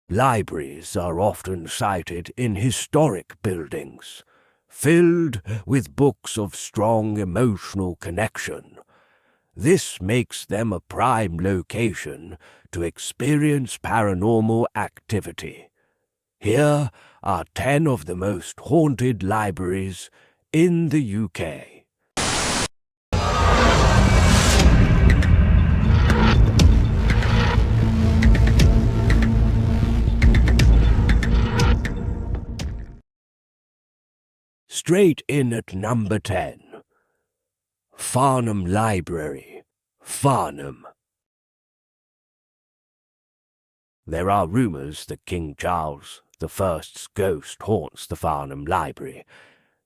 Libraries are often sited in historic buildings, filled with books of strong emotional connection. This makes them a prime location to experience paranormal activity. Here are 10 of the most haunted libraries in the UK. Straight in at number 10. Farnham Library, Farnham. There are rumours that King Charles I's ghost haunts the Farnham Library.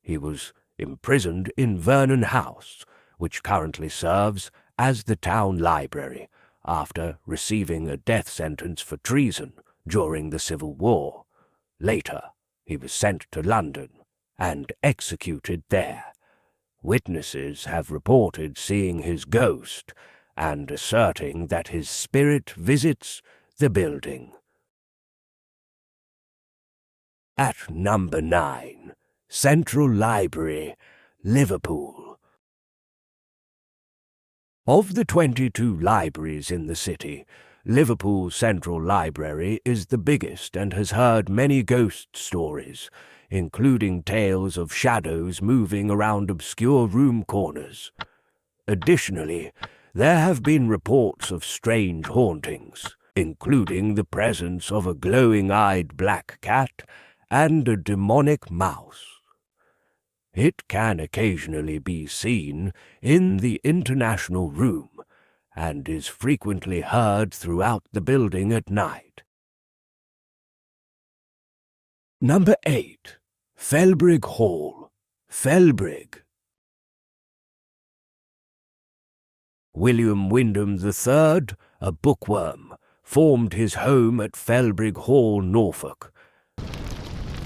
He was imprisoned in Vernon House, which currently serves as the town library, after receiving a death sentence for treason during the Civil War. Later, he was sent to London and executed there. Witnesses have reported seeing his ghost and asserting that his spirit visits the building. At number 9, Central Library, Liverpool. Of the 22 libraries in the city, Liverpool Central Library is the biggest and has heard many ghost stories, including tales of shadows moving around obscure room corners. Additionally, there have been reports of strange hauntings, including the presence of a glowing-eyed black cat and a demonic mouse. It can occasionally be seen in the International Room and is frequently heard throughout the building at night. Number 8. Felbrigg Hall, Felbrigg. William Wyndham III, a bookworm, formed his home at Felbrigg Hall, Norfolk.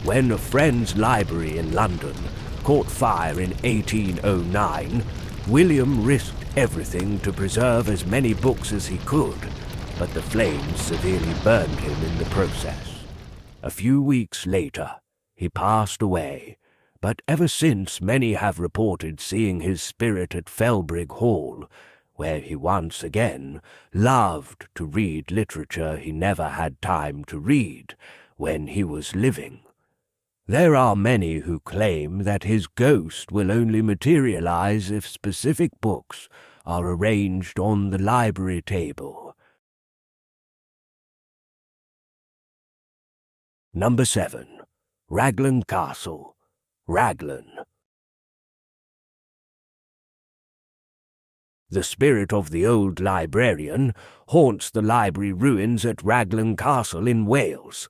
When a friend's library in London caught fire in 1809, William risked everything to preserve as many books as he could, but the flames severely burned him in the process. A few weeks later, he passed away, but ever since many have reported seeing his spirit at Felbrigg Hall, where he once again loved to read literature he never had time to read when he was living. There are many who claim that his ghost will only materialize if specific books are arranged on the library table. Number 7. Raglan Castle, Raglan. The spirit of the old librarian haunts the library ruins at Raglan Castle in Wales.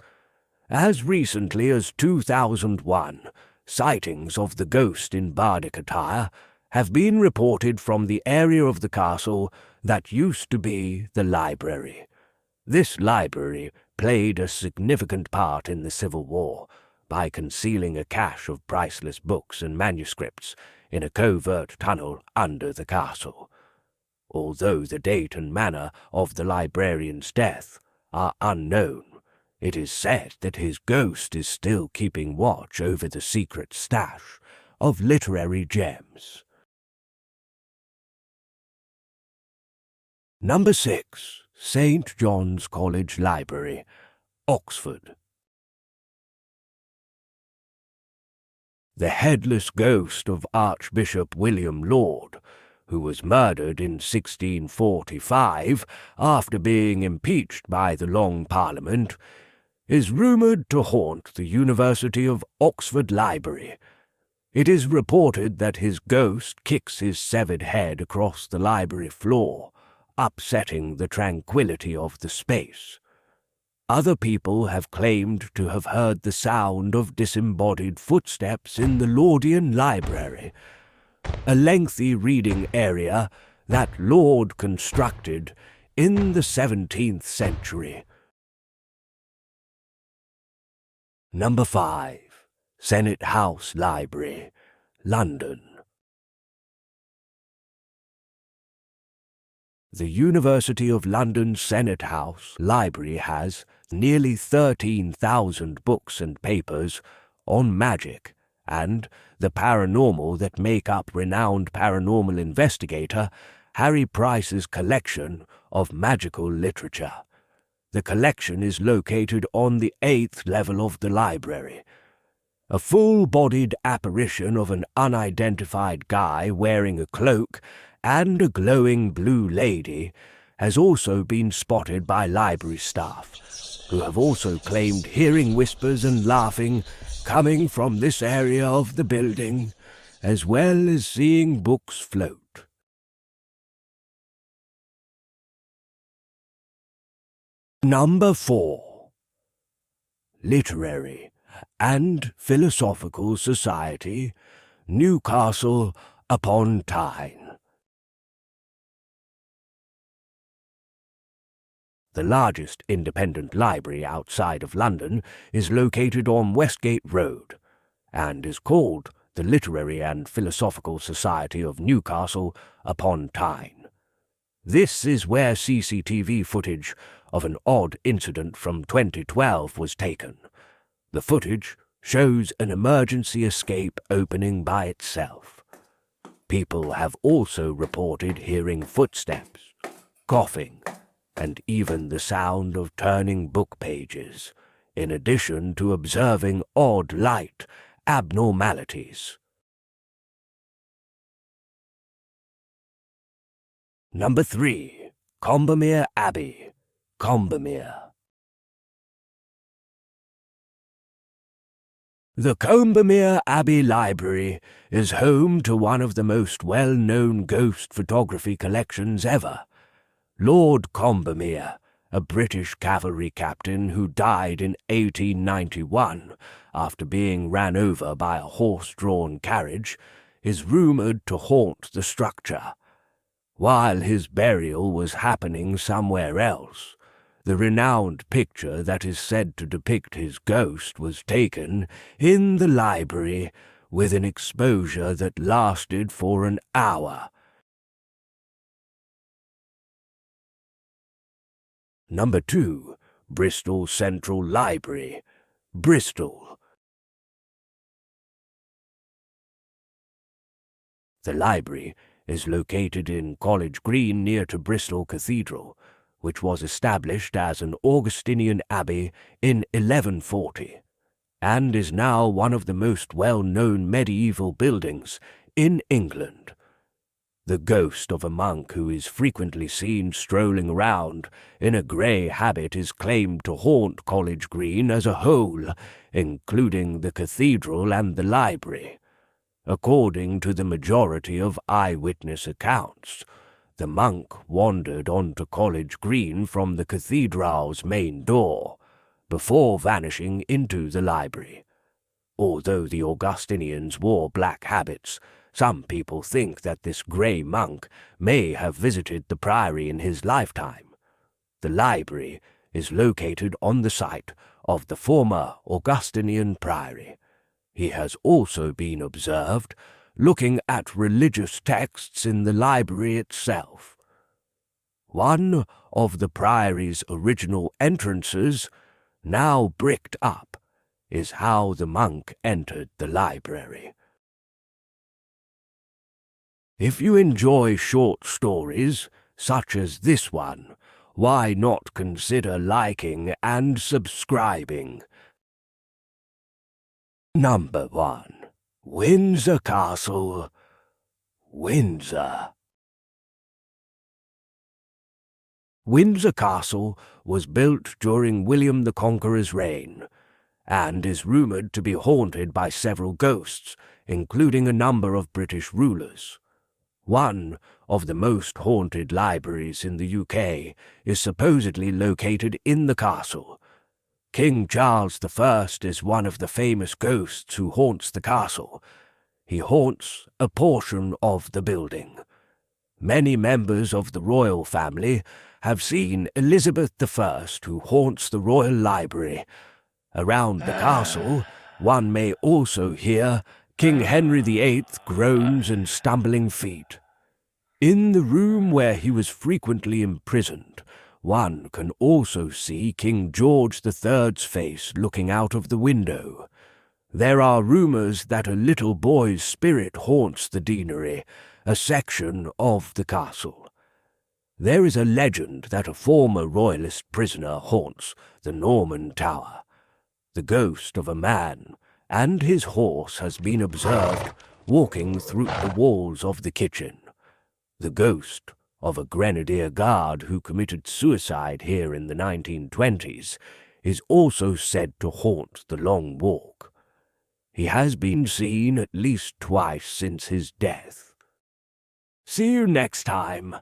As recently as 2001, sightings of the ghost in Bardic attire have been reported from the area of the castle that used to be the library. This library played a significant part in the Civil War by concealing a cache of priceless books and manuscripts in a covert tunnel under the castle. Although the date and manner of the librarian's death are unknown, it is said that his ghost is still keeping watch over the secret stash of literary gems. Number 6. St. John's College Library, Oxford. The headless ghost of Archbishop William Laud, who was murdered in 1645 after being impeached by the Long Parliament, is rumoured to haunt the University of Oxford Library. It is reported that his ghost kicks his severed head across the library floor, upsetting the tranquility of the space. Other people have claimed to have heard the sound of disembodied footsteps in the Laudian Library, a lengthy reading area that Laud constructed in the 17th century. Number 5. Senate House Library, London. The University of London Senate House Library has nearly 13,000 books and papers on magic and the paranormal that make up renowned paranormal investigator Harry Price's collection of magical literature. The collection is located on the 8th level of the library. A full-bodied apparition of an unidentified guy wearing a cloak and a glowing blue lady has also been spotted by library staff, who have also claimed hearing whispers and laughing coming from this area of the building, as well as seeing books float. Number 4. Literary and Philosophical Society, Newcastle upon Tyne. The largest independent library outside of London is located on Westgate Road and is called the Literary and Philosophical Society of Newcastle upon Tyne. This is where CCTV footage of an odd incident from 2012 was taken. The footage shows an emergency escape opening by itself. People have also reported hearing footsteps, coughing, and even the sound of turning book pages, in addition to observing odd light abnormalities. Number 3. Combermere Abbey, Combermere. The Combermere Abbey Library is home to one of the most well-known ghost photography collections ever. Lord Combermere, a British cavalry captain who died in 1891 after being ran over by a horse-drawn carriage, is rumoured to haunt the structure. While his burial was happening somewhere else, the renowned picture that is said to depict his ghost was taken in the library with an exposure that lasted for an hour. Number 2. Bristol Central Library, Bristol. The library is located in College Green near to Bristol Cathedral, which was established as an Augustinian abbey in 1140, and is now one of the most well-known medieval buildings in England. The ghost of a monk who is frequently seen strolling around in a grey habit is claimed to haunt College Green as a whole, including the cathedral and the library. According to the majority of eyewitness accounts, the monk wandered onto College Green from the cathedral's main door, before vanishing into the library. Although the Augustinians wore black habits, some people think that this grey monk may have visited the priory in his lifetime. The library is located on the site of the former Augustinian priory. He has also been observed looking at religious texts in the library itself. One of the priory's original entrances, now bricked up, is how the monk entered the library. If you enjoy short stories, such as this one, why not consider liking and subscribing? Number 1. Windsor Castle, Windsor. Windsor Castle was built during William the Conqueror's reign, and is rumoured to be haunted by several ghosts, including a number of British rulers. One of the most haunted libraries in the UK is supposedly located in the castle. King Charles I is one of the famous ghosts who haunts the castle. He haunts a portion of the building. Many members of the royal family have seen Elizabeth I, who haunts the royal library. Around the castle, one may also hear King Henry VIII groans and stumbling feet. In the room where he was frequently imprisoned, one can also see King George III's face looking out of the window. There are rumors that a little boy's spirit haunts the deanery, a section of the castle. There is a legend that a former royalist prisoner haunts the Norman Tower. The ghost of a man and his horse has been observed walking through the walls of the kitchen. The ghost of a grenadier guard who committed suicide here in the 1920s is also said to haunt the Long Walk. He has been seen at least twice since his death. See you next time.